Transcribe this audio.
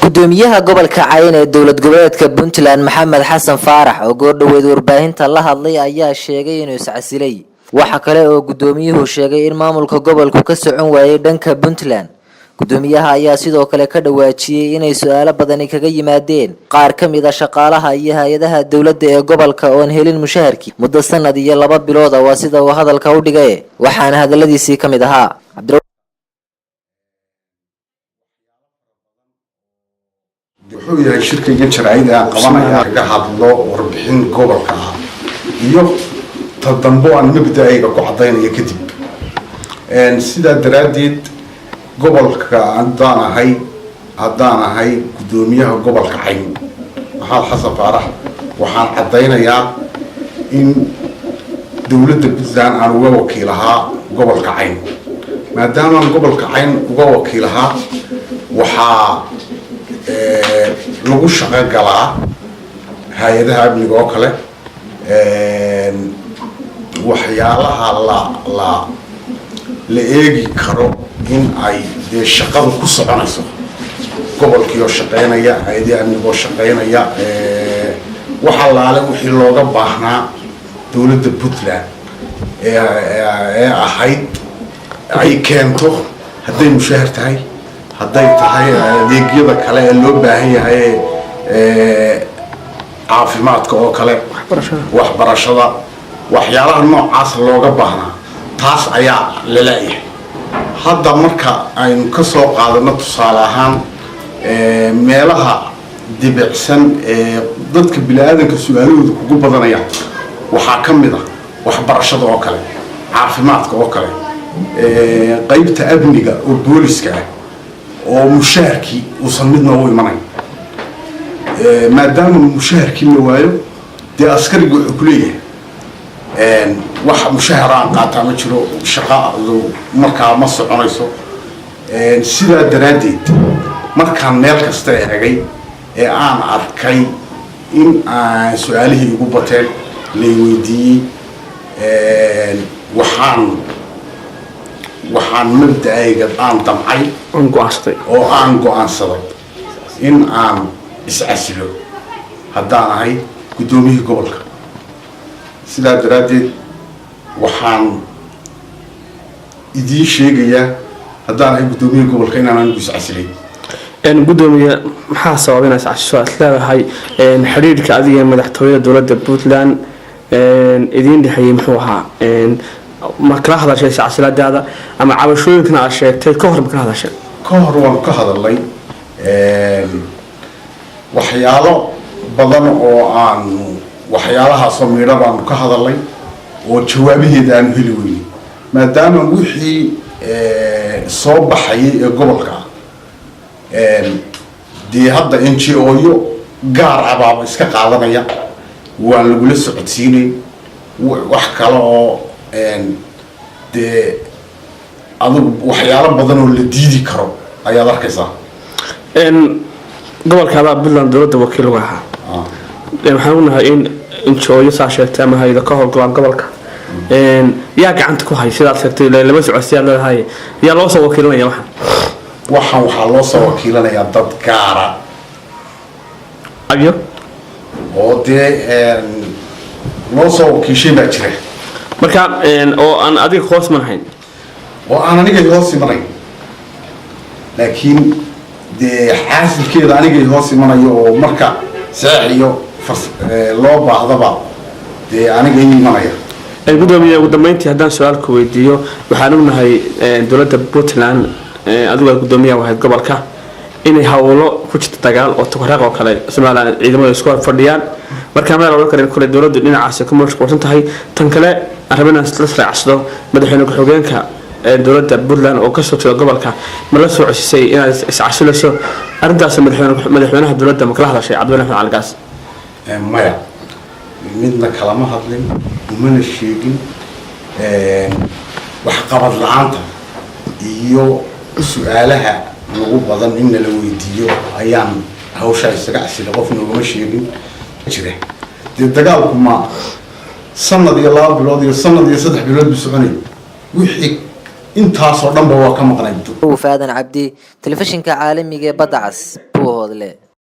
gudoomiyaha gobolka Cayn ee dowlad goboleedka Puntland Maxamed Xasan Faarax oo goordhaweyd warbaahinta la hadlay ayaa sheegay inuu iscasilay. waxa kale oo gudoomiyuhu sheegay in maamulka gobolku ka socon waayay dhanka Puntland. gudoomiyaha ayaa sidoo kale ka dhawaajiyay inay su'aalo badan kaga yimaadeen qaar ka mid ah shaqaalaha iyo hay'adaha dowladda ee gobolka oo aan helin mushaharkii muddo sanad iyo 2 bilood ah sida uu hadalka u dhigay. waxaana hadaladiisii ka mid ahaa wuxuu yahay shirkayga jaraa'ida qabanaya ka hadlo warbixin gobolka iyo tadambo aan mabda'ayga ku cadeynaya kadib sida daraadeed gobolka haddaan ahay gudoomiyaha gobolka Cayn Maxamed Xasan Faarax waxaan cadeynayaa in dowladda Puntland aan uga wakiilahaa gobolka Cayn maadaama aan gobolka Cayn uga wakiilahaa waxaa lagu shaqo galaa hay'adaha amniga oo kale waxyaalaha la eegi karo in ay shaqadu ku soconayso gobolkii oo shaqeynaya hay'adaha amniga oo shaqeynaya waxa laale wixii looga baahnaa dowladda Puntland ee ahayd ay keento hadday mushahar tahay hadday tahay adeegyada kale ee loo baahan yahay caafimaadka oo kale waxbarashada waxyaalaha noocaas looga baahnaa taas ayaa la leeyahay hadda marka aynu ka soo qaadano tusaale ahaan meelaha dibicsan ee dadka bini'aadanka su'aalahooda kugu badanaya waxaa ka mid ah waxbarashada oo kale caafimaadka oo kale qaybta amniga oo booliska ah oo mushaharkii uusan midna u imanayn maadaama mushaharkii la waayo dee askariga wuxuu ku leeyahay wax mushahar aan qaataa ma jiro shaqadu markaa ma soconayso sidaa daraadeed markaan meel kasta eegay ee aan arkay in aan su'aalihii igu bateen lay weydiiyey waxaan mabda'ayga aan damcay oo aan go'aansaday in aan iscasilo haddaan ahay gudoomiyihii gobolka sidaa daraadeed waxaan idiin sheegayaa haddaan ahay gudoomiyihii gobolka inaan anigu iscasilay gudoomiye maxaa sababay inaad iscasisho aad leedahay xiriirka adiga madaxtooyada dowladda Puntland idiin dhexeeyay muxuu ahaa ma kala hadashay iscasiladaada ama cabashooyinkana aad sheegtay ka hor ma kala hadashay ka hor waan ka hadalay waxyaalo badan oo aan waxyaalahaasoo miidha baanu ka hadalay oo jawaabaheeda aanu heli weynay maadaama wixii soo baxayay ee gobolka dee hadda NGO-yo gaar ah baaba iska qaadanaya waan lagula socodsiinay wax kale oo dee adigu waxyaalo badan oo la diidi karo ayaad arkaysaa gobolkaada Puntland dowladda wakiil uga ahaa waxaan ognahay in NGO-yo saa sheegtay ama hay'ado ka howlgalaan gobolka yaa gacanta ku hay sidaad sheegtay lama socodsiyaad leedahay yaa loo soo wakiilanaya waxaa loo soo wakiilanayaa dad gaara ayo oo dee loo soo wakiishay baa jira marka oo aan adiga hoos manahayn oo aan aniga hoos imanayn laakiin dee xaasilkeeda aniga hoos imanayo oo marka sax iyo loo baahdaba dee aniga imanaya gudoomiye ugu dambeyntii haddaan su'aal ku weydiiyo waxaan ognahay dowladda Puntland adiga gudoomiyaha waxa gobolka inay hawlo ku jirto dagaal oo tuqraaq oo kale Soomaaliland ciidamada isku fadhiyaan marka meel oo kale kule dowladdu dhinacaas ka mashquulsan tahay tan kale arabana isla raacdo madaxweynaha ku-xigeenka dowladda Puntland oo ka soo jeeda gobolka ma la soo cusisay inaad iscasilayso arintaas madaxweynaha dowladda ma kala hadashay Cabdullah Maxamed Algaas maya midna kalama hadlin umana sheegin wax qabad la'aanta iyo su'aalaha lagu badan in la weydiiyo ayaan hawsha isaga casilay qofna ugama sheegin jira dee dagaalku ma sanad iyo 2 bilood iyo sanad iyo 3 bilood buu soconay wixii intaas oo dhanba waa ka maqnay Faadan Cabdi telefishinka caalamiga ee Badda Cas Buuhoodle.